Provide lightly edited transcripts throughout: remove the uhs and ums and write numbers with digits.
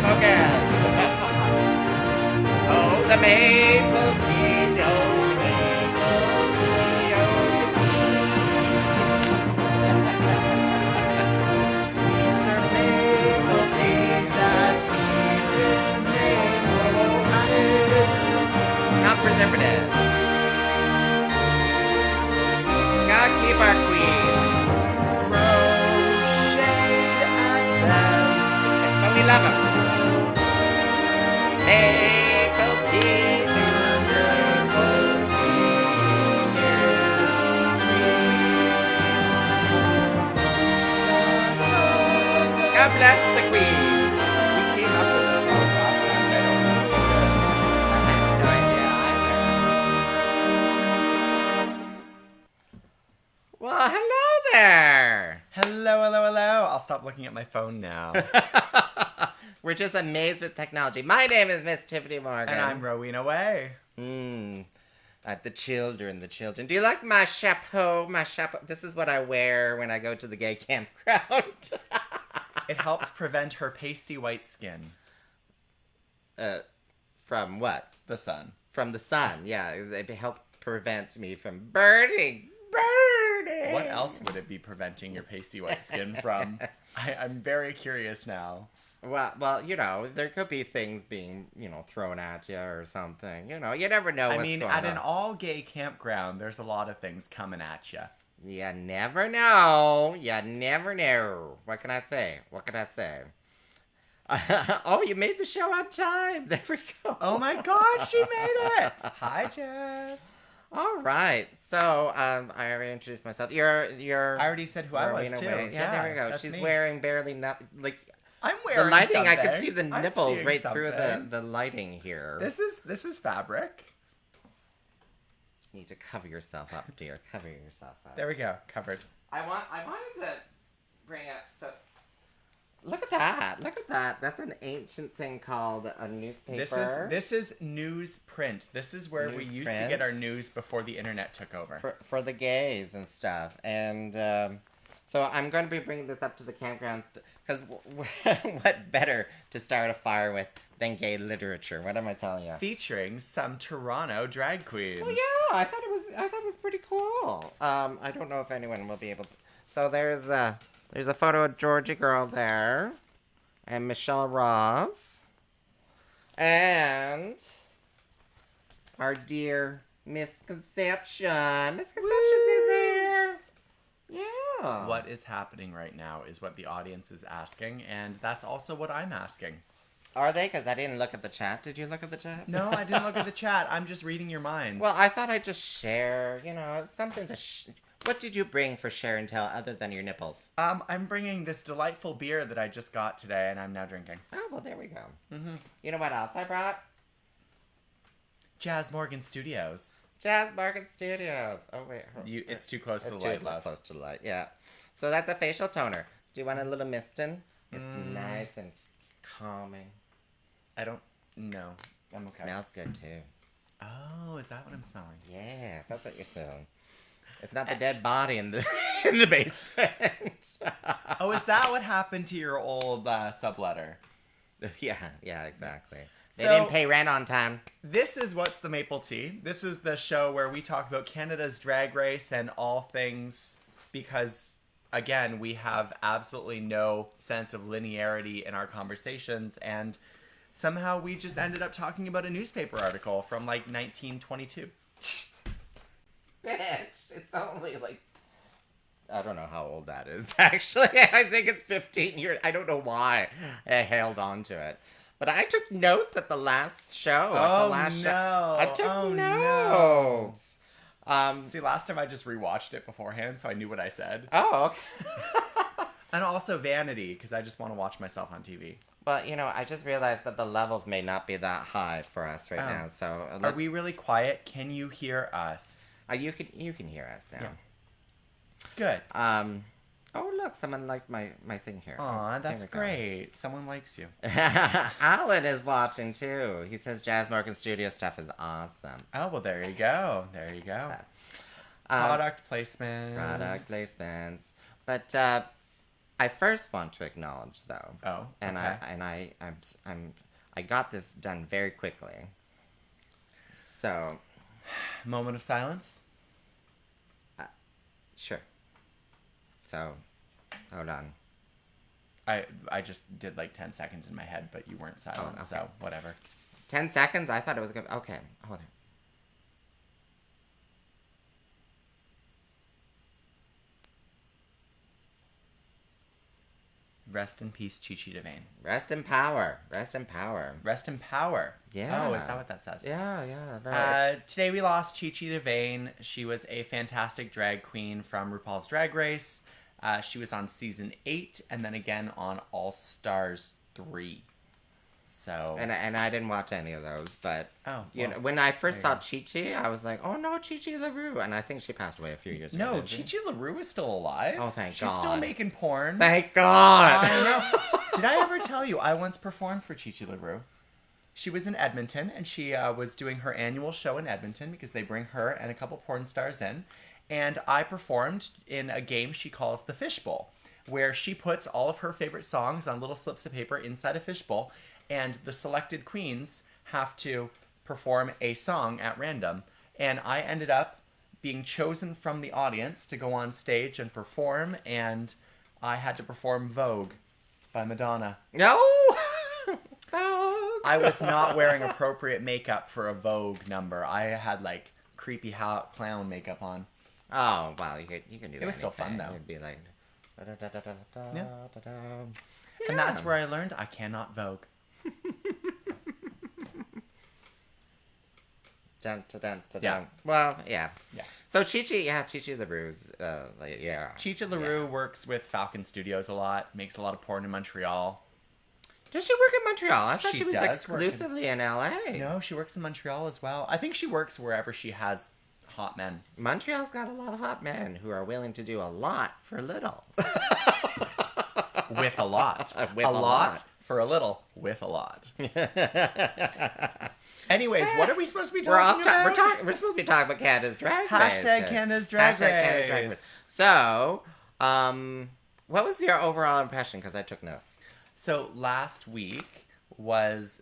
focus. Oh, the maple tea, oh, the maple tea, oh, the tea. We serve maple tea, that's tea with maple honey. Not preservatives. Gotta keep our queens. Throw shade at them. But we love them. Maple tea, maple tea is sweet. God bless the queen. We came up with this song last night. I don't know what it is. I have no idea either. Well, hello there. Hello, hello, hello. I'll stop looking at my phone now. We're just amazed with technology. My name is Miss Tyffanie Morgan. And I'm Rowena Whey. The children. Do you like my chapeau? This is what I wear when I go to the gay campground. It helps prevent her pasty white skin. From what? The sun. From the sun, yeah. It helps prevent me from burning. What else would it be preventing your pasty white skin from? I'm very curious now. Well, you know, there could be things being, thrown at you or something. You never know what's going on. At an all-gay campground, there's a lot of things coming at you. You never know. What can I say? Oh, you made the show on time. There we go. Oh my God, she made it. Hi, Jess. All right. So, I already introduced myself. You're. I already said who I was too. Yeah, there we go. She's me. wearing barely nothing. Like I'm wearing the lighting. something. I could see the nipples right through something. the lighting here. This is fabric. You need to cover yourself up, dear. Cover yourself up. There we go. Covered. I wanted to bring up. So, look at that. That's an ancient thing called a newspaper. This is newsprint. This is where we used to get our news before the internet took over. For the gays and stuff. And so I'm going to be bringing this up to the campground because what better to start a fire with than gay literature? What am I telling you? Featuring some Toronto drag queens. Well, yeah, I thought it was pretty cool. I don't know if anyone will be able to. So there's a photo of Georgie Girl there, and Michelle Ross, and our dear Miss Conception. Miss Conception's in there. Yeah. What is happening right now is what the audience is asking, and that's also what I'm asking. Are they? Because I didn't look at the chat. Did you look at the chat? No, I didn't look at the chat. I'm just reading your minds. Well, I thought I'd just share, something to What did you bring for share and tell other than your nipples? I'm bringing this delightful beer that I just got today, and I'm now drinking. Oh, well, there we go. Mm-hmm. You know what else I brought? Jazz Morgan Studios. Jazz Morgan Studios. Oh, wait. It's too close to the light, love. Close to the light, yeah. So that's a facial toner. Do you want a little misting? It's nice and calming. I don't know. I'm okay. Smells good, too. Oh, is that what I'm smelling? Yes, that's what you're smelling. It's not the dead body in the in the basement. Oh, is that what happened to your old subletter? Yeah, exactly. They didn't pay rent on time. This is What's the Maple Tea. This is the show where we talk about Canada's drag race and all things because, again, we have absolutely no sense of linearity in our conversations, and somehow we just ended up talking about a newspaper article from, 1922. Bitch, it's only, I don't know how old that is, actually. I think it's 15 years. I don't know why I held on to it. But I took notes at the last show. No. I took notes. No. See, last time I just rewatched it beforehand, so I knew what I said. Oh, okay. And also vanity, because I just want to watch myself on TV. But, I just realized that the levels may not be that high for us right now. So are we really quiet? Can you hear us? You can hear us now. Yeah. Good. Oh, look, someone liked my thing here. Aw, that's great. Someone likes you. Alan is watching, too. He says Jazz Morgan Studio stuff is awesome. Oh, well, there you go. Product placement. But, I first want to acknowledge though. Oh, And okay. I got this done very quickly. So, Moment of silence. sure. So, hold on. I just did like 10 seconds in my head, but you weren't silent, okay. so whatever. 10 seconds? I thought it was good. Okay, hold on. Rest in peace, Chi-Chi DeVane. Rest in power. Rest in power. Rest in power. Yeah. Oh, is that what that says? Yeah. No, Today we lost Chi-Chi DeVane. She was a fantastic drag queen from RuPaul's Drag Race. She was on season 8 and then again on All Stars 3. So and I didn't watch any of those, but you well, know, when I first saw Chi-Chi, I was like, oh no, Chi-Chi LaRue, and I think she passed away a few years ago. no, didn't she? Chi-Chi LaRue is still alive. Oh, thank She's God. still making porn. Thank God. I know. Did I ever tell you I once performed for Chi-Chi LaRue? She was in Edmonton, and she was doing her annual show in Edmonton because they bring her and a couple porn stars in. And I performed in a game she calls the Fishbowl, where she puts all of her favorite songs on little slips of paper inside a fishbowl, and the selected queens have to perform a song at random. And I ended up being chosen from the audience to go on stage and perform, and I had to perform Vogue by Madonna. No. I was not wearing appropriate makeup for a Vogue number. I had like creepy clown makeup on. Oh wow, you can do that. It was still fun, though. It'd be like. Yeah. And that's where I learned I cannot Vogue. Dun, dun, dun, dun, Yeah. dun. Well, yeah. Yeah. So Chi-Chi LaRue's, yeah. Chi-Chi LaRue works with Falcon Studios a lot, makes a lot of porn in Montreal. Does she work in Montreal? I thought She she was does work exclusively in LA. No, she works in Montreal as well. I think she works wherever she has hot men. Montreal's got a lot of hot men who are willing to do a lot for little. With a lot. With a a lot lot. for a little. With a lot. Anyways, what are we supposed to be We're talking about? We're supposed to be talking about Canada's Drag Race. Hashtag Canada's Drag Race. So, what was your overall impression? Because I took notes. So last week was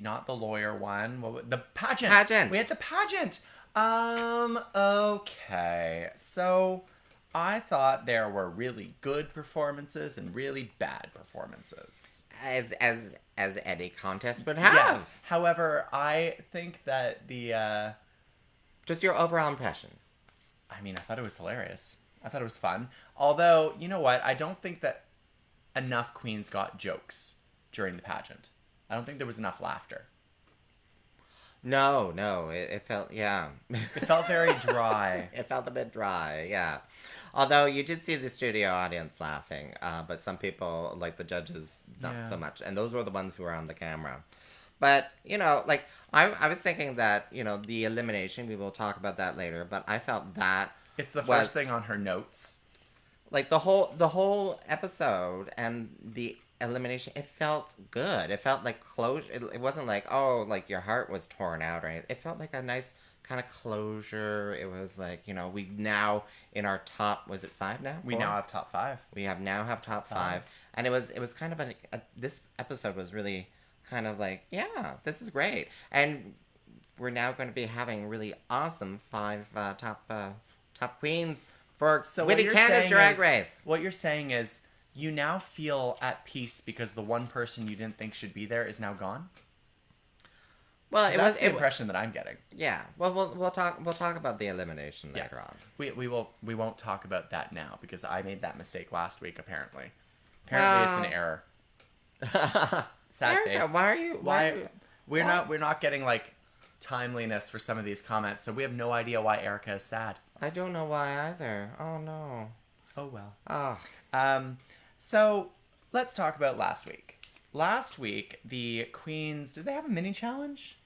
not the lawyer one, the pageant. Pageant. We had the pageant. Okay. So I thought there were really good performances and really bad performances. As any contest would have. Yes. However, I think that Just your overall impression. I mean, I thought it was hilarious. I thought it was fun. Although, you know what? I don't think that enough queens got jokes during the pageant. I don't think there was enough laughter. No, it felt, yeah. It felt very dry. It felt a bit dry, yeah. Although you did see the studio audience laughing, but some people, like the judges, not so much. And those were the ones who were on the camera. But, you know, like, I was thinking that, you know, the elimination, we will talk about that later, but I felt that It's the first thing on her notes. Like, the whole episode and the elimination, it felt good. It felt like closure. It wasn't like, oh, like your heart was torn out or anything. It felt like a nice kind of closure. It was like, you know, we now in our top, was it 5 now? We 4? now have top 5. We now have top 5. And it was kind of this episode was really kind of like, yeah, this is great. And we're now going to be having really awesome 5 top queens for Witty Canada's Drag Race. What you're saying is you now feel at peace because the one person you didn't think should be there is now gone? Well, That's the impression that I'm getting. Yeah. Well, we'll talk about the elimination later on. We won't talk about that now because I made that mistake last week. Apparently, it's an error. Sad Erica, face. why are you? We're not getting like timeliness for some of these comments, so we have no idea why Erica is sad. I don't know why either. Oh no. Oh well. Oh. So let's talk about last week. Last week, the queens, did they have a mini challenge?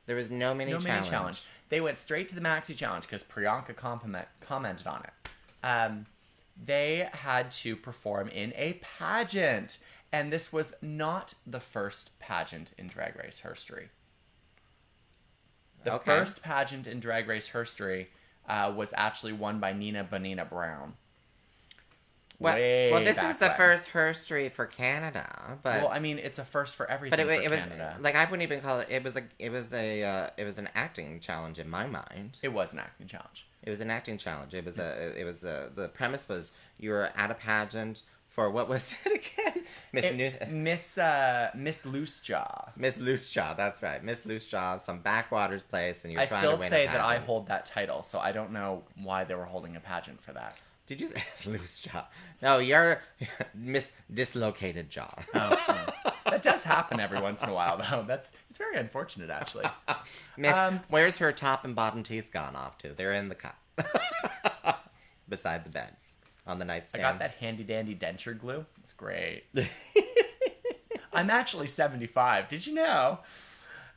There was no mini challenge. They went straight to the maxi challenge because Priyanka commented on it. They had to perform in a pageant, and this was not the first pageant in Drag Race history. The first pageant in Drag Race history was actually won by Nina Bonina Brown. Well, way this back is the when. first history for Canada, but Well, I mean, it's a first for everything but for it was Canada. like I wouldn't even call it. It was an acting challenge in my mind. It was an acting challenge. It was an acting challenge. The premise was you were at a pageant for what was it again? Miss Loosejaw. Miss Loosejaw, that's right. Miss Loosejaw, some backwaters place, and you're I trying still to win say a that I pageant. hold that title, so I don't know why they were holding a pageant for that. Did you say Loosejaw? No, you're Miss Dislocated Jaw. Oh, that does happen every once in a while, though. It's very unfortunate, actually. Miss, where's her top and bottom teeth gone off to? They're in the cup. Beside the bed. On the I nightstand. got that handy dandy denture glue. It's great. I'm actually 75. Did you know?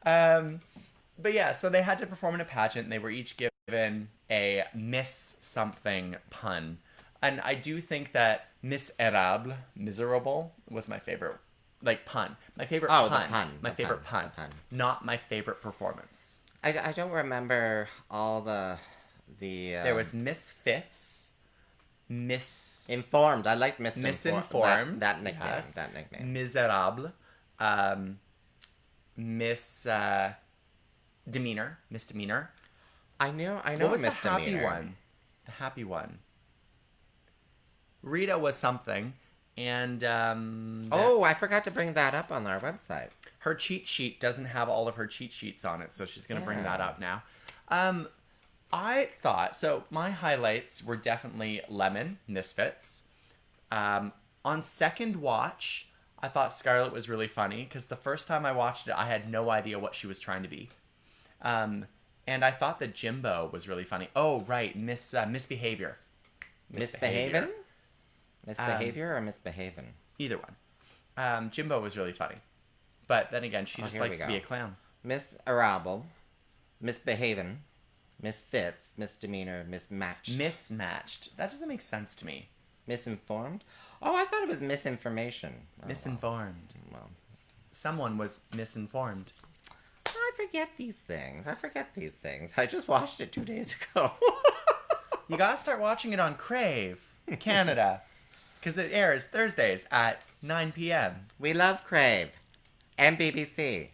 But yeah, so they had to perform in a pageant. And they were each given a Miss something pun. And I do think that Miserable, miserable, was my favorite, like, pun. My favorite Oh, pun. the pun. My The favorite pun. pun. The pun. Not my favorite performance. I don't remember all the There was Misfits, Informed. I like Misinformed. That nickname. Yes. That nickname. Miserable. Demeanor. Misdemeanor. I know. What was the Misdemeanor. happy one? The happy one. Rita was something, and Oh, I forgot to bring that up on our website. her cheat sheet doesn't have all of her cheat sheets on it, so she's gonna bring that Yeah. up now. I thought so. My highlights were definitely Lemon, Misfits. On second watch, I thought Scarlett was really funny because the first time I watched it, I had no idea what she was trying to be. And I thought that Jimbo was really funny. Oh, right, Misbehavior. Misbehaving? Misbehavior or misbehaving? Either one. Jimbo was really funny. But then again, she just here likes we to be go. a clown. Misarable, misbehaving, misfits, misdemeanor, mismatched. Mismatched. That doesn't make sense to me. Misinformed? Oh, I thought it was misinformation. Oh, Misinformed. Well. Someone was misinformed. I forget these things. I just watched it 2 days ago. You gotta start watching it on Crave, Canada. Because it airs Thursdays at 9 p.m. We love Crave. And BBC.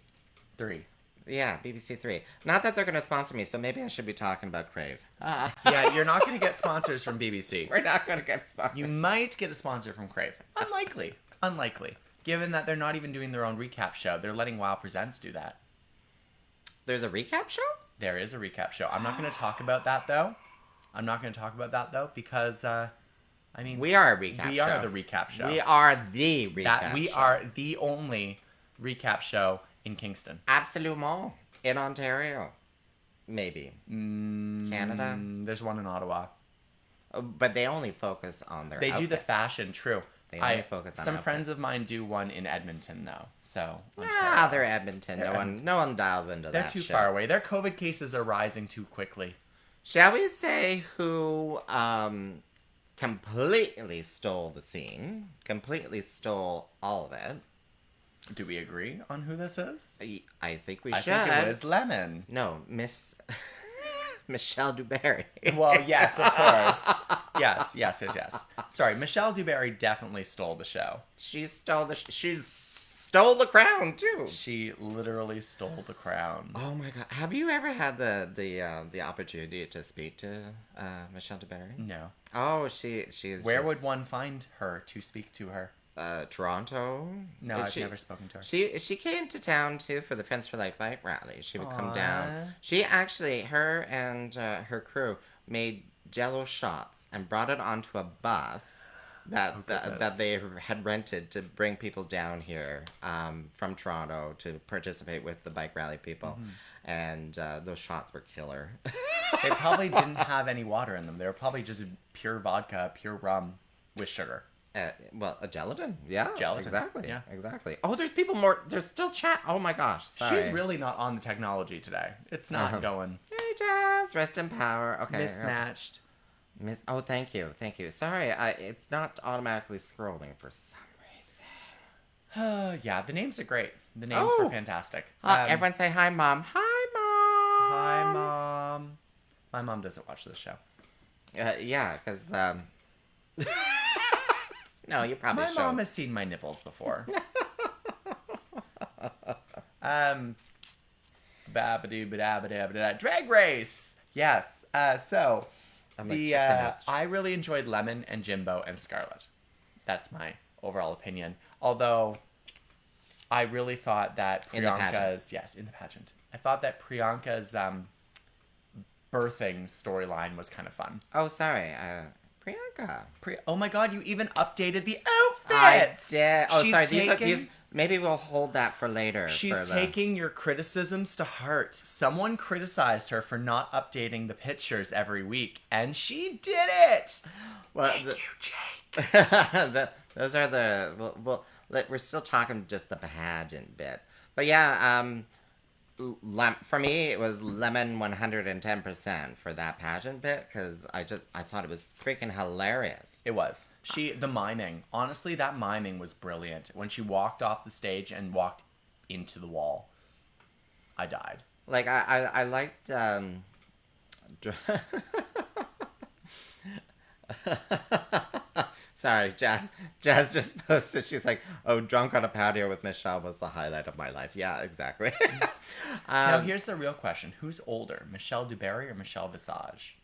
3. Yeah, BBC 3. Not that they're going to sponsor me, so maybe I should be talking about Crave. Yeah, you're not gonna get sponsors from BBC. We're not going to get sponsored. You might get a sponsor from Crave. Unlikely. Given that they're not even doing their own recap show. They're letting WoW Presents do that. There's a recap show? There is a recap show. I'm not going to talk about that, though. Because, We are a recap show. We are the recap show. We are the recap show. We are the only recap show in Kingston. Absolument. In Ontario. Maybe. Canada. There's one in Ottawa. But they only focus on their They do the outfits. fashion, true. They only focus on Some friends outfits. of mine do one in Edmonton, though. So, They're Edmonton. No one dials into They're that too shit. far away. Their COVID cases are rising too quickly. Shall we say who completely stole the scene? Completely stole all of it? Do we agree on who this is? I think we I should. think it was Lemon. No, Miss Michelle Dubarry. Well, yes, of course. Yes. Sorry, Michelle Dubarry definitely stole the show. She stole the crown too. She literally stole the crown. Oh my god! Have you ever had the opportunity to speak to Michelle Dubarry? No. Oh, she is. Where would one find her to speak to her? Toronto. No, I've never spoken to her. She came to town too for the Friends for Life bike rally. She would come Aw. down. She actually, her and her crew made Jello shots and brought it onto a bus that they had rented to bring people down here from Toronto to participate with the bike rally people. And those shots were killer. They probably didn't have any water in them. They were probably just pure vodka, pure rum with sugar. A gelatin. Yeah. Gelatin. Exactly. Yeah. Exactly. Oh, there's people more. There's still chat. Oh my gosh. Sorry. She's really not on the technology today. It's not going. Hey, Jazz. Rest in power. Okay. Mismatched. Oh, thank you. Sorry, it's not automatically scrolling for some reason. Yeah, the names are great. The names were fantastic. Everyone say hi, Mom. Hi, Mom. Hi, Mom. My mom doesn't watch this show. Yeah, because No, you probably My showed. mom has seen my nipples before. Drag race. Yes. So I'm like, check the notes. I really enjoyed Lemon and Jimbo and Scarlett. That's my overall opinion. Although I really thought that In the pageant. Priyanka's in the pageant. I thought that Priyanka's birthing storyline was kind of fun. Oh, sorry. Priyanka. Oh my god, you even updated the I outfits. did. Oh, She's sorry. taking- Maybe we'll hold that for later. She's taking your criticisms to heart. Someone criticized her for not updating the pictures every week, and she did it. Well, Thank you, Jake. those are the. We're still talking just the pageant bit, but yeah. For me, it was lemon 110% for that pageant bit because I thought it was freaking hilarious. It was. The miming. Honestly, that miming was brilliant. When she walked off the stage and walked into the wall, I died. Like I liked. Sorry, Jazz just posted. She's like, "Oh, drunk on a patio with Michelle was the highlight of my life." Yeah, exactly. Now here's the real question: who's older, Michelle Dubarry or Michelle Visage?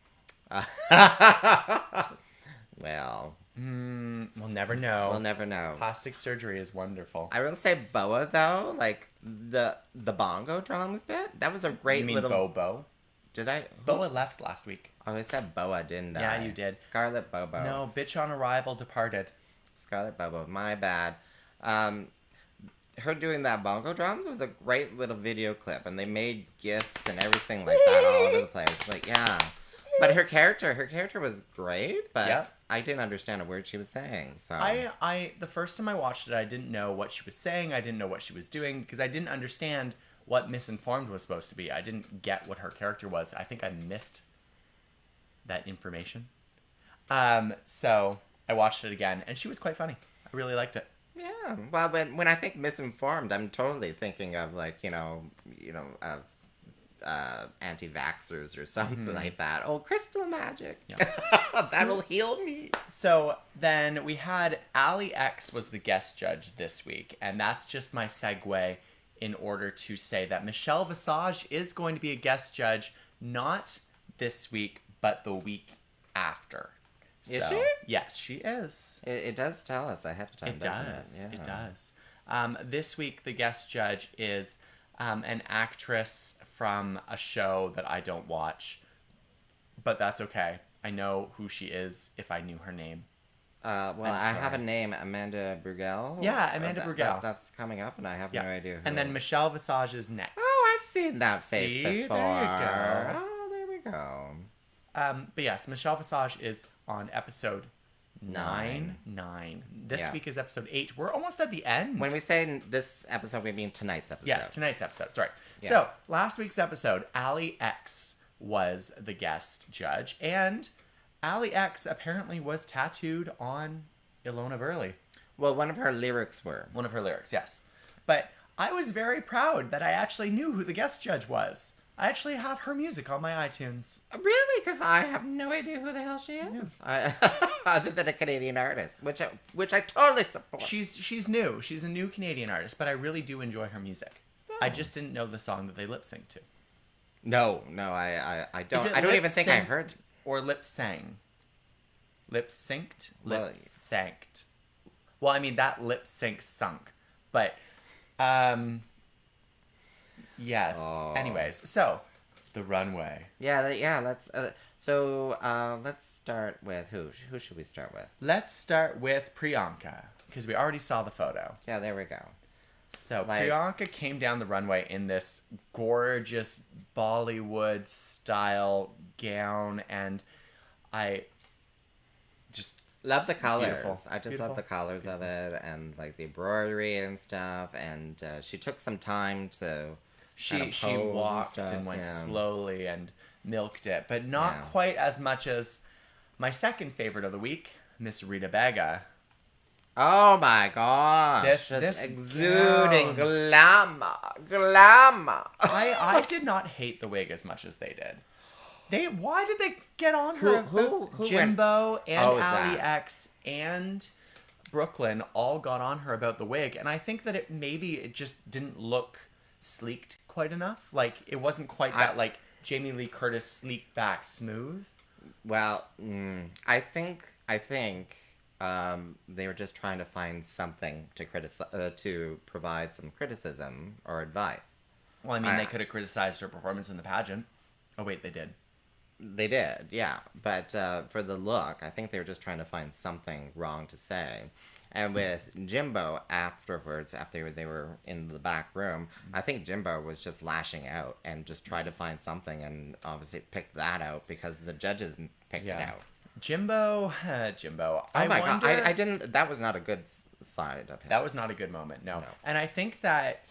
Well, We'll never know. we'll never know. Plastic surgery is wonderful. I will say Boa though, like the bongo drums bit. That was a great You mean little. Bobo? Did I? Boa left last week. Oh, I said Boa, didn't I? Yeah, you did. Scarlet Bobo. No, bitch on arrival departed. Scarlet Bobo. My bad. Her doing that bongo drums was a great little video clip, and they made gifs and everything like that all over the place. Like, yeah. But her character was great, but Yep. I didn't understand a word she was saying. So The first time I watched it, I didn't know what she was saying. I didn't know what she was doing because I didn't understand what misinformed was supposed to be. I didn't get what her character was. I think I missed that information. So I watched it again, and she was quite funny. I really liked it. yeah. Well, when I think misinformed, I'm totally thinking of like of anti-vaxxers or something like that. Oh, crystal magic. Yeah. That'll heal me. So then we had Ali X was the guest judge this week, and that's just my segue in order to say that Michelle Visage is going to be a guest judge, not this week, but the week after. Is she? Yes, she is. It does tell us ahead of time, It doesn't does. it? Yeah. It does. This week, the guest judge is an actress from a show that I don't watch, but that's okay. I know who she is if I knew her name. Well, I have a name, Amanda Brugel. Yeah, Amanda Brugel. That's coming up, and I have no idea who. And then Michelle Visage is next. Oh, I've seen that face See? before. There you go. Oh, there we go. But yes, Michelle Visage is on episode 9. This Yeah. week is episode 8. We're almost at the end. When we say this episode, we mean tonight's episode. Yes, tonight's episode. Sorry. Yeah. So, last week's episode, Ali X was the guest judge, and Ali X apparently was tattooed on Ilona Verley. Well, one of her lyrics were. One of her lyrics, yes. But I was very proud that I actually knew who the guest judge was. I actually have her music on my iTunes. Really? Because I have no idea who the hell she is. Other than a Canadian artist, which I totally support. She's new. She's a new Canadian artist, but I really do enjoy her music. I just didn't know the song that they lip sync to. No, I don't. Is it I don't lip even think I synced heard. or lip sang. Lip synced, Well, lip synced. Well, I mean that lip sync sunk, but yes. Oh. Anyways, so the runway. Yeah. Let's. Let's start with who? Who should we start with? Let's start with Priyanka because we already saw the photo. Yeah, there we go. So Like- Priyanka came down the runway in this gorgeous Bollywood style gown, and I just Love the colors. Beautiful. I just Beautiful. love the colors of it and like the embroidery and stuff. And she took some time to. she kind of she pose and walked stuff, and went yeah. slowly and milked it, but not Yeah. quite as much as my second favorite of the week, Miss Rita Baga. Oh my gosh! This Just exuding gown. glamour. I did not hate the wig as much as they did. Why did they get on her? Who went- Jimbo and Oh, Ali that. X and Brooklyn all got on her about the wig, and I think that it just didn't look sleeked quite enough. Like, it wasn't quite that, like, Jamie Lee Curtis sleek back smooth. Well, I think they were just trying to find something to provide some criticism or advice. Well, I mean, they could have criticized her performance in the pageant. Oh, wait, they did. They did, yeah. But for the look, I think they were just trying to find something wrong to say. And with Jimbo afterwards, after they were in the back room, I think Jimbo was just lashing out and just tried to find something, and obviously picked that out because the judges picked it out. Jimbo. Oh my God, I didn't. That was not a good side of him. That was not a good moment. No. And I think that,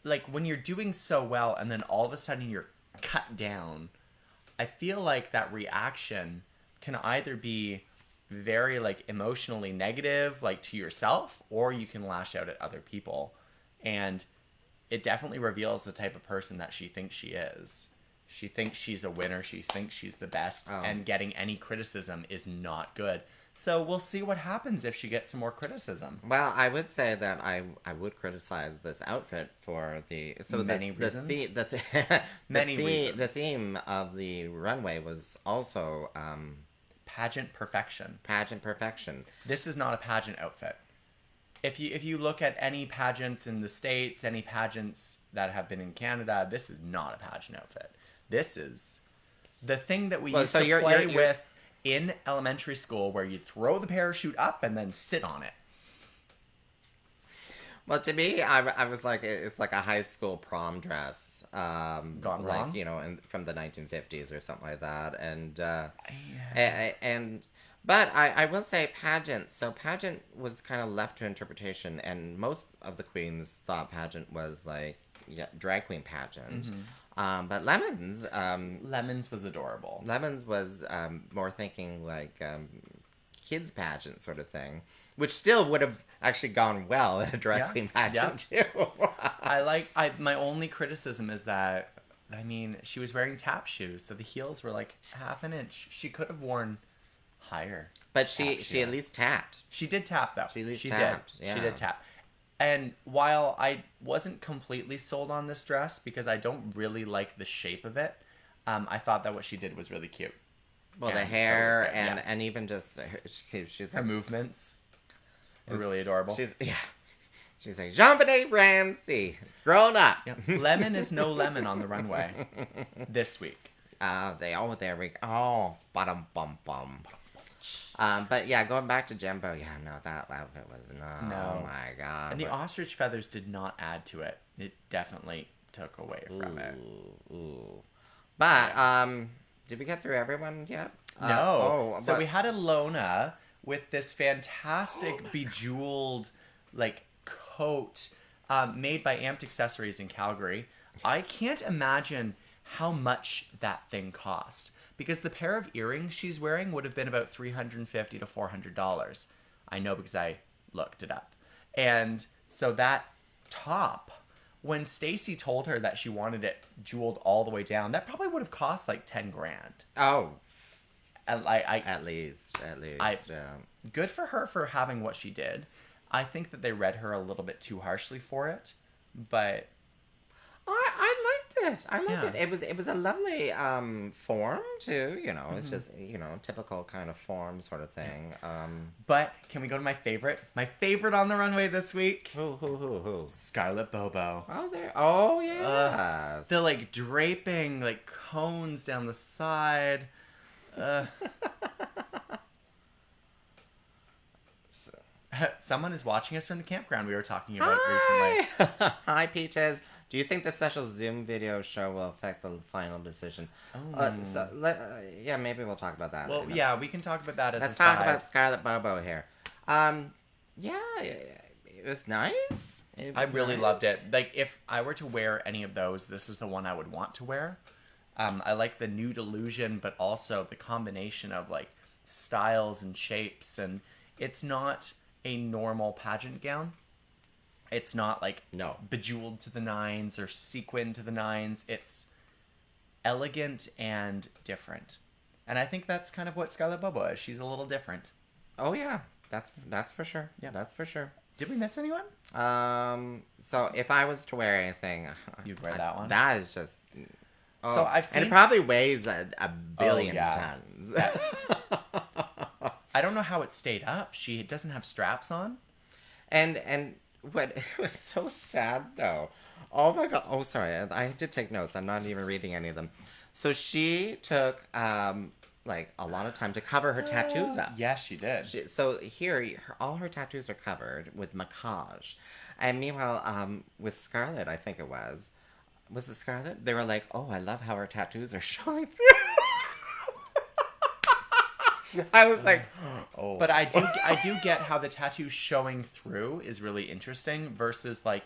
like, when you're doing so well and then all of a sudden you're cut down, I feel like that reaction can either be very, like, emotionally negative, like, to yourself, or you can lash out at other people. And it definitely reveals the type of person that she thinks she is. She thinks she's a winner. She thinks she's the best. And getting any criticism is not good. So we'll see what happens if she gets some more criticism. Well, I would say that I would criticize this outfit for many reasons. Many reasons. The theme of the runway was also pageant perfection. Pageant perfection. This is not a pageant outfit. If you look at any pageants in the States, any pageants that have been in Canada, this is not a pageant outfit. This is the thing that we used to play with in elementary school, where you throw the parachute up and then sit on it. Well, to me, I was like, it's like a high school prom dress, gone like, wrong, you know, from the 1950s or something like that, but I will say pageant. So pageant was kind of left to interpretation, and most of the queens thought pageant was like drag queen pageant. But Lemons was adorable. Lemons was more thinking like kids pageant sort of thing, which still would have actually gone well at a drag queen pageant too. My only criticism is that, I mean, she was wearing tap shoes, so the heels were like half an inch. She could have worn higher. But she at least tapped. She did tap, though. She tapped. Yeah. She did tap. And while I wasn't completely sold on this dress, because I don't really like the shape of it, I thought that what she did was really cute. Well, the hair and even just she's her movements were really adorable. She's like Jean-Benet Ramsey, grown up. Yeah. Lemon is no lemon on the runway this week. There we go. Oh, bum bum bum. But yeah, going back to Jimbo, that outfit was no. Oh my God. And the ostrich feathers did not add to it. It definitely took away from it. But did we get through everyone yet? No. So we had Ilona with this fantastic bejeweled like coat made by Amped Accessories in Calgary. I can't imagine how much that thing cost, because the pair of earrings she's wearing would have been about $350 to $400. I know because I looked it up. And so that top, when Stacy told her that she wanted it jeweled all the way down, that probably would have cost like 10 grand. Oh. And at least. Good for her for having what she did. I think that they read her a little bit too harshly for it, but I liked it. It was a lovely form too. You know, it's just typical kind of form sort of thing. But can we go to my favorite? My favorite on the runway this week. Who? Scarlett Bobo. Oh, there. Oh, yeah. The like draping like cones down the side. Someone is watching us from the campground we were talking about recently. Hi, Peaches. Do you think the special Zoom video show will affect the final decision? Maybe we'll talk about that. Well, we can talk about that as Let's talk about Scarlett Bobo here. It was nice. I really loved it. Like, if I were to wear any of those, this is the one I would want to wear. I like the nude illusion, but also the combination of, like, styles and shapes. And it's not a normal pageant gown. It's not, like, bejeweled to the nines or sequined to the nines. It's elegant and different. And I think that's kind of what Scarlett Bobo is. She's a little different. Oh, yeah. That's for sure. Yeah. That's for sure. Did we miss anyone? So if I was to wear anything, You'd wear that one? That is just. Oh, So I've seen... And it probably weighs a billion tons. I don't know how it stayed up. She doesn't have straps on. And what it was so sad though. Oh my god. Oh sorry. I did take notes. I'm not even reading any of them. So she took like a lot of time to cover her tattoos up. Yes, she did. So here, all her tattoos are covered with maquillage, and meanwhile, with Scarlett, I think it was it Scarlett? They were like, "Oh, I love how her tattoos are showing through." I was like, "Oh," but I do get how the tattoo showing through is really interesting versus like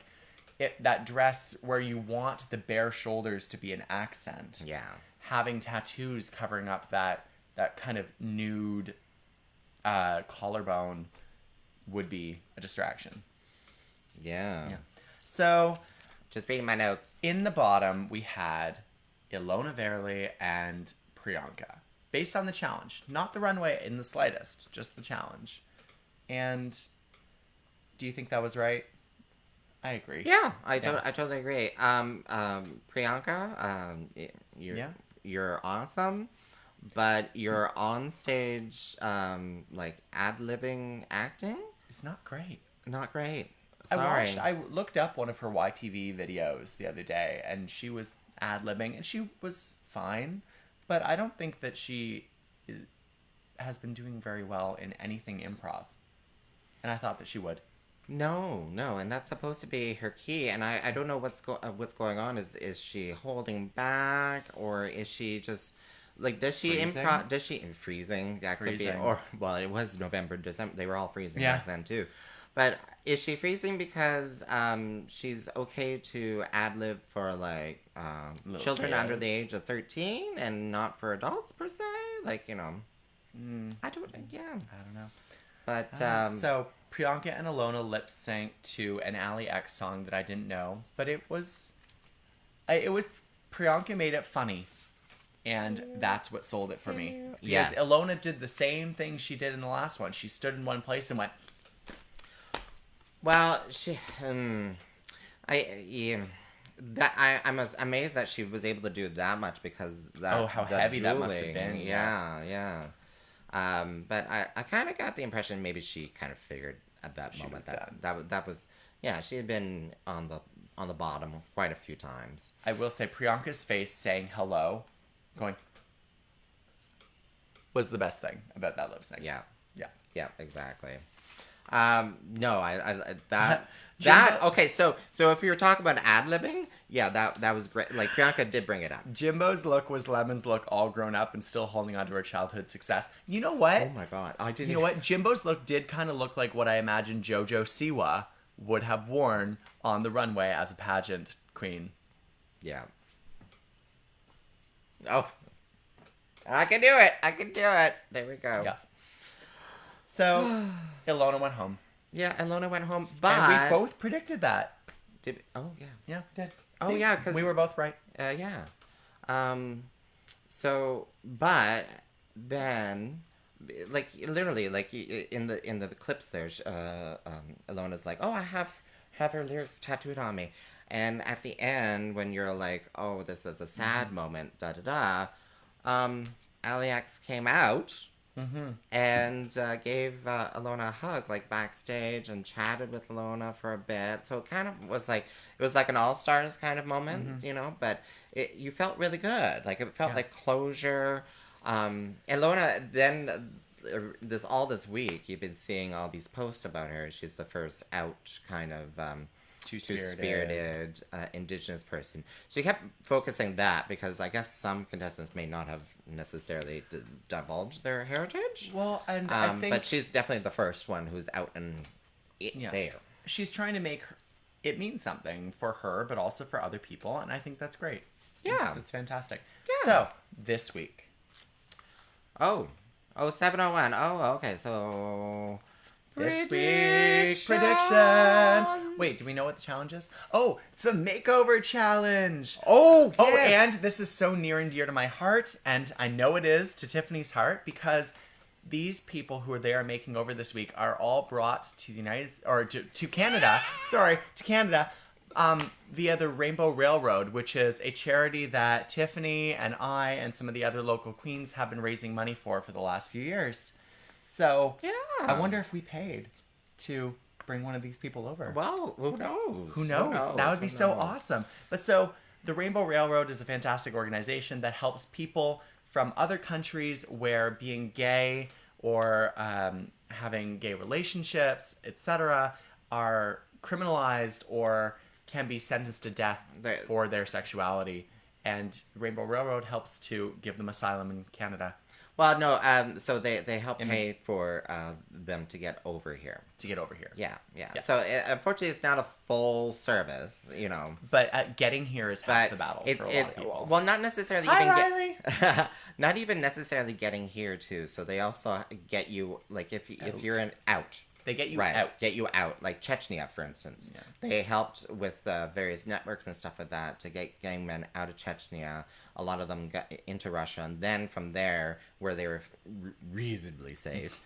that dress where you want the bare shoulders to be an accent. Yeah. Having tattoos covering up that kind of nude collarbone would be a distraction. Yeah. So, just reading my notes. In the bottom, we had Ilona Verley and Priyanka. Based on the challenge. Not the runway in the slightest. Just the challenge. And do you think that was right? I agree. Yeah, I totally agree. Priyanka, you're awesome, but your onstage like ad-libbing acting, it's not great. Not great. Sorry. I looked up one of her YTV videos the other day, and she was ad-libbing, and she was fine, but I don't think that she has been doing very well in anything improv, and I thought that she would. No, and that's supposed to be her key, and I don't know what's going on. Is she holding back, or is she just like does she improv? Does she freezing? That could be, or well, it was November, December. They were all freezing back then too. But is she freezing because she's okay to ad lib for like children under the age of 13 and not for adults per se? Like I don't know. But so Priyanka and Ilona lip synced to an Ali X song that I didn't know, but it was Priyanka made it funny, and that's what sold it for me. Because Ilona did the same thing she did in the last one. She stood in one place and went. Well, I'm amazed that she was able to do that much because how heavy that must have been. Yeah. But I kind of got the impression maybe she kind of figured at that moment that was she had been on the bottom quite a few times. I will say Priyanka's face saying hello, going, was the best thing about that lip sync. Yeah, exactly. Okay. So if you were talking about ad-libbing, that was great. Like Priyanka did bring it up. Jimbo's look was Lemon's look, all grown up and still holding on to her childhood success. You know what? Oh my god, I didn't. You know what? Jimbo's look did kind of look like what I imagined JoJo Siwa would have worn on the runway as a pageant queen. Yeah. Oh, I can do it. There we go. Yeah. So, Ilona went home. Yeah, Ilona went home, but... And we both predicted that. Did we? Oh, yeah. Yeah, we did. Oh, See, yeah, because... we were both right. Yeah. So, but then, like, literally, like, in the clips there, Ilona's like, oh, I have her lyrics tattooed on me. And at the end, when you're like, oh, this is a sad moment, da-da-da, Alex came out... Mm-hmm. And gave Ilona a hug, like backstage, and chatted with Ilona for a bit. So it kind of was like an all-stars kind of moment, But you felt really good. Like it felt like closure. Ilona, then this week, you've been seeing all these posts about her. She's the first out kind of two-spirited Indigenous person. So you kept focusing that because I guess some contestants may not have necessarily divulged their heritage. Well, and I think... But she's definitely the first one who's out and there. She's trying to make it mean something for her, but also for other people, and I think that's great. Yeah. It's fantastic. Yeah. So, this week. 701. Oh, okay, so... This week's predictions. Wait, do we know what the challenge is? Oh, it's a makeover challenge. Oh, yes. Oh, and this is so near and dear to my heart, and I know it is to Tiffany's heart because these people who they are making over this week are all brought to to Canada. Sorry, to Canada. Via the Rainbow Railroad, which is a charity that Tyffanie and I and some of the other local queens have been raising money for the last few years. So Yeah. I wonder if we paid to bring one of these people over. Well, who knows? Who knows? That would be so awesome. But so the Rainbow Railroad is a fantastic organization that helps people from other countries where being gay or having gay relationships, etc., are criminalized or can be sentenced to death for their sexuality. And Rainbow Railroad helps to give them asylum in Canada. Well, no, so they help pay for them to get over here. Yeah. Yes. So unfortunately, it's not a full service, But getting here is half the battle for a lot of people. Well, not necessarily Riley. not even necessarily getting here too. So they also get you if you're out. They get you right, out. Get you out. Like Chechnya, for instance. Yeah. They helped with various networks and stuff like that to get gay men out of Chechnya. A lot of them got into Russia. And then from there, where they were reasonably safe,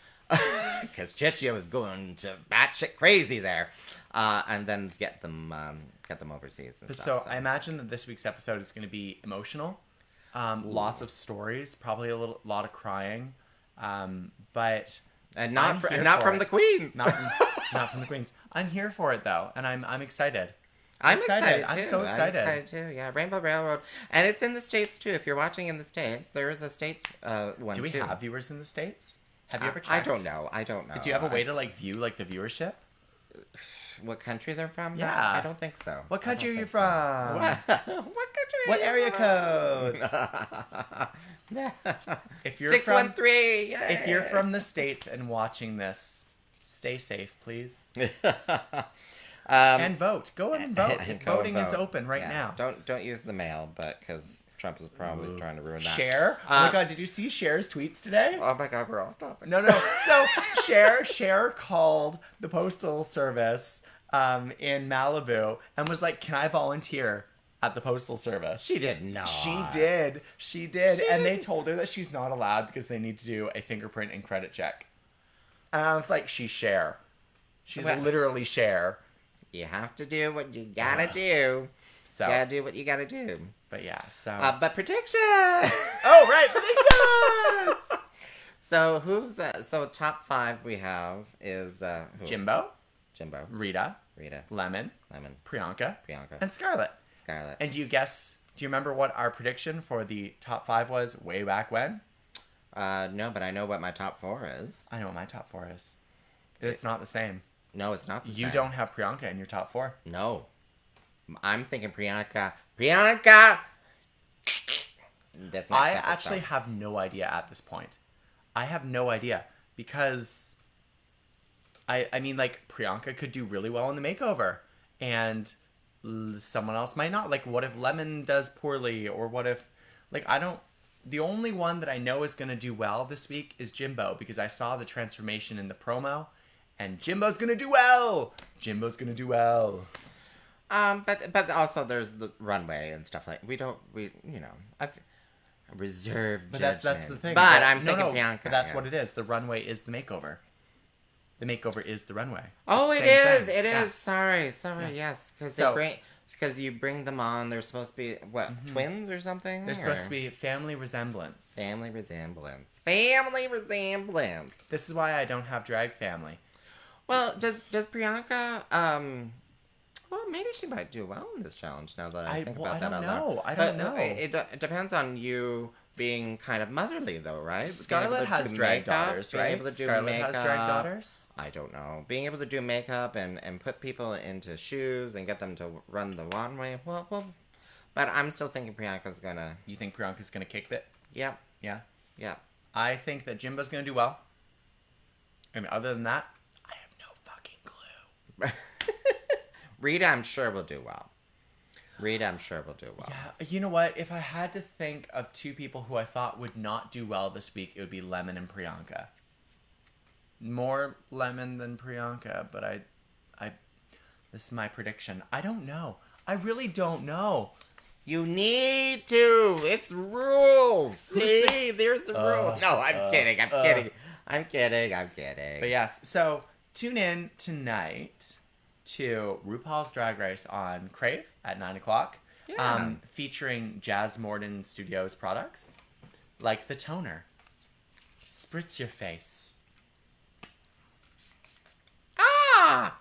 because Chechnya was going to batshit crazy there, and then get them overseas and stuff. So I imagine that this week's episode is going to be emotional. Lots of stories, probably a lot of crying, but... And not from the queens. Not from the queens. I'm here for it though, and I'm excited. I'm excited too. I'm so excited. I'm excited too. Yeah, Rainbow Railroad, and it's in the States too. If you're watching in the States, there is a States one too. Do we have viewers in the States? Have you ever checked? I don't know. Do you have a way to view the viewership? What country they're from? Yeah. I don't think so. What country are you from? What country? What area code? If you're 613. If you're from the States and watching this, stay safe, please. And vote. Go and vote. Voting is open right now. Don't use the mail, but because Trump is probably trying to ruin that. Cher. Oh my God! Did you see Cher's tweets today? Oh my God, we're off topic. No. So Cher called the postal service in Malibu and was like, "Can I volunteer at the postal service?" She did not. She did. And they told her that she's not allowed because they need to do a fingerprint and credit check. And I was like, she's Cher. She's literally Cher. You have to do what you gotta do. So you gotta do what you gotta do. But yeah, so. But predictions! Oh, right, predictions! So top 5 we have is who? Jimbo, Rita, Lemon, Priyanka, and Scarlett. And do you remember what our prediction for the top 5 was way back when? No, but I know what my top 4 is. I know what my top 4 is. It's not the same. No, it's not the same. You don't have Priyanka in your top 4. No. I'm thinking Priyanka. Priyanka! I actually have no idea at this point. I have no idea. Because, I mean, Priyanka could do really well in the makeover. And someone else might not. What if Lemon does poorly? Or what if... The only one that I know is going to do well this week is Jimbo. Because I saw the transformation in the promo. And Jimbo's going to do well! But also there's the runway and stuff I've reserved judgment. That's the thing. But I'm thinking Priyanka. But that's what it is. The runway is the makeover. The makeover is the runway. Oh, it is. It is. Sorry. Yeah. Yes. Because you bring them on. They're supposed to be, twins or something? They're supposed to be family resemblance. Family resemblance. This is why I don't have drag family. Well, does Priyanka, well, maybe she might do well in this challenge now that I think about that. I don't know. It depends on you being kind of motherly, though, right? Scarlett has drag daughters, right? Able to do Scarlett makeup. has drag daughters? I don't know. Being able to do makeup and put people into shoes and get them to run the runway, well, but I'm still thinking Priyanka's gonna... You think Priyanka's gonna kick it? Yeah. Yeah? Yeah. I think that Jimbo's gonna do well. And other than that, I have no fucking clue. Rita, I'm sure will do well. Yeah, you know what? If I had to think of 2 people who I thought would not do well this week, it would be Lemon and Priyanka. More Lemon than Priyanka, but I this is my prediction. I don't know. I really don't know. You need to. It's rules. See, there's the rule. No, I'm kidding. I'm kidding. I'm kidding. But yes, so tune in tonight to RuPaul's Drag Race on Crave at 9 o'clock. Yeah. Featuring Jazz Morden Studios products, like the toner. Spritz your face. Ah!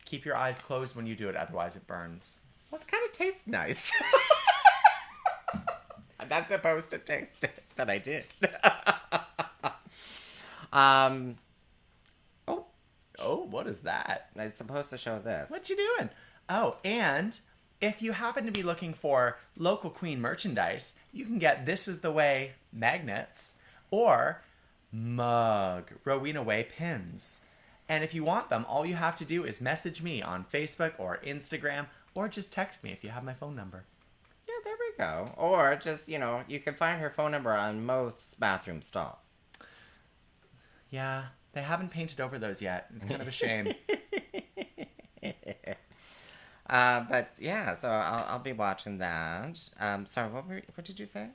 Keep your eyes closed when you do it, otherwise it burns. Well, it kind of tastes nice. I'm not supposed to taste it, but I did. Oh, what is that? I'm supposed to show this. What you doing? Oh, and if you happen to be looking for local queen merchandise, you can get This Is the Way magnets or mug Rowena Whey pins. And if you want them, all you have to do is message me on Facebook or Instagram, or just text me if you have my phone number. Yeah, there we go. Or just, you can find her phone number on most bathroom stalls. Yeah, they haven't painted over those yet. It's kind of a shame. But yeah, so I'll be watching that. Sorry, what did you say?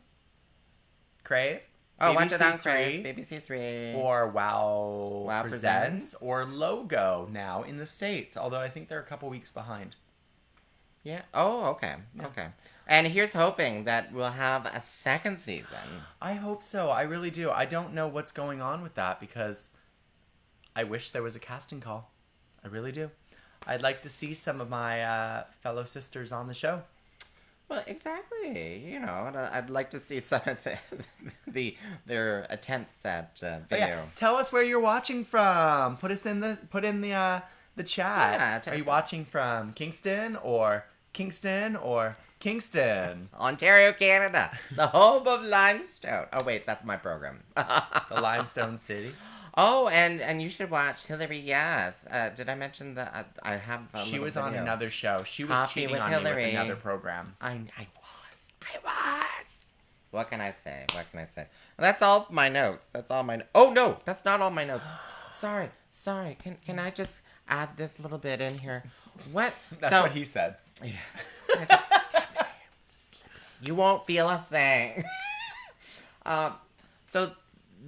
Crave? Oh, BBC watch it on Three, Crave, BBC Three. Or Wow Presents. Or Logo now in the States, although I think they're a couple weeks behind. Yeah. Oh, okay. Yeah. Okay. And here's hoping that we'll have a second season. I hope so. I really do. I don't know what's going on with that because I wish there was a casting call. I really do. I'd like to see some of my fellow sisters on the show. Well, exactly. I'd like to see some of their attempts at video. Yeah. Tell us where you're watching from. Put in the chat. Yeah, Are you watching from Kingston or Kingston? Ontario, Canada, the home of limestone. Oh wait, that's my program. The Limestone City. Oh, and you should watch Hillary. Yes. Did I mention that I have? She was on another show. She was Coffee cheating with on Hillary. me with another program. I was. What can I say? And that's all my notes. That's all my. Oh no, that's not all my notes. Sorry. Can I just add this little bit in here? What? That's what he said. Yeah. You won't feel a thing. So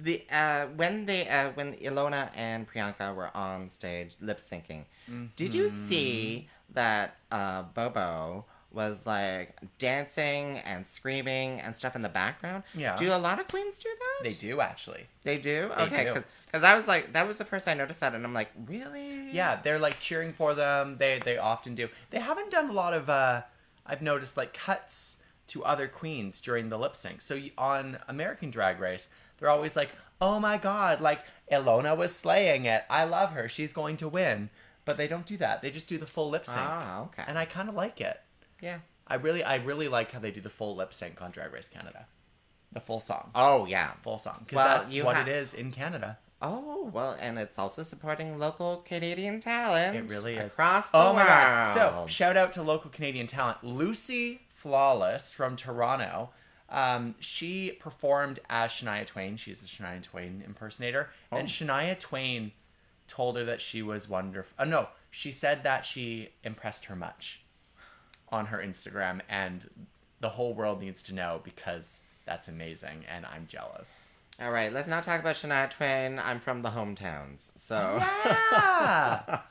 when Ilona and Priyanka were on stage lip syncing, did you see that Bobo was like dancing and screaming and stuff in the background? Yeah. Do a lot of queens do that? They do actually. They do? They Okay, do. because I was like, that was the first I noticed that, and I'm like, really? Yeah, they're like cheering for them. They often do. They haven't done a lot of I've noticed like cuts to other queens during the lip sync. So on American Drag Race, they're always like, "Oh my god, like Ilona was slaying it. I love her. She's going to win." But they don't do that. They just do the full lip sync. Ah, okay. And I kind of like it. Yeah. I really like how they do the full lip sync on Drag Race Canada. The full song. Oh, yeah. Full song. Because Well, that's what it is in Canada. Oh, well, and it's also supporting local Canadian talent. It really is. Across the world. Oh my god. So, shout out to local Canadian talent. Lucy Flawless from Toronto. She performed as Shania Twain. She's a Shania Twain impersonator. Oh. And Shania Twain told her that she was wonderful. No, she said that she impressed her much on her Instagram. And the whole world needs to know because that's amazing. And I'm jealous. All right, let's not talk about Shania Twain. I'm from the hometowns, so... Yeah!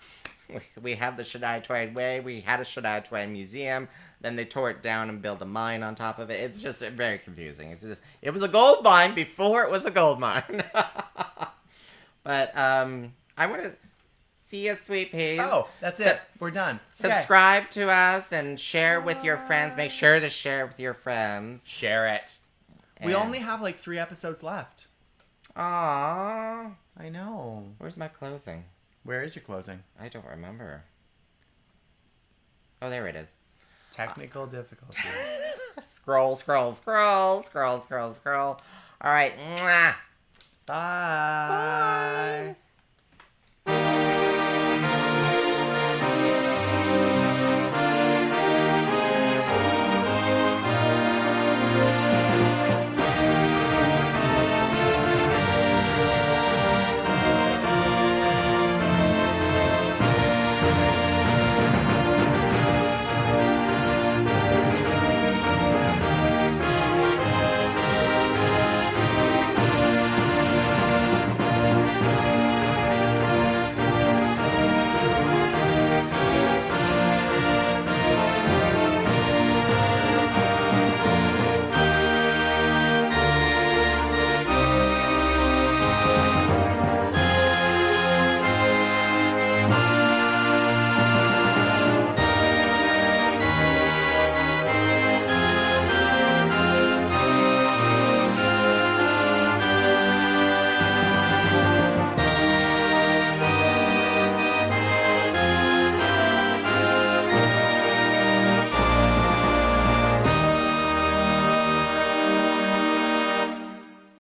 We have the Shania Twain Way. We had a Shania Twain museum. Then they tore it down and built a mine on top of it. It's just very confusing. It was a gold mine before it was a gold mine. But I want to see you, sweet peas. Oh, that's it. We're done. Subscribe to us and share with your friends. Make sure to share with your friends. Share it. We And- only have like 3 episodes left. Aww. I know. Where's my closing? Where is your closing? I don't remember. Oh, there it is. Technical difficulties. Scroll. All right. Mwah. Bye. Bye.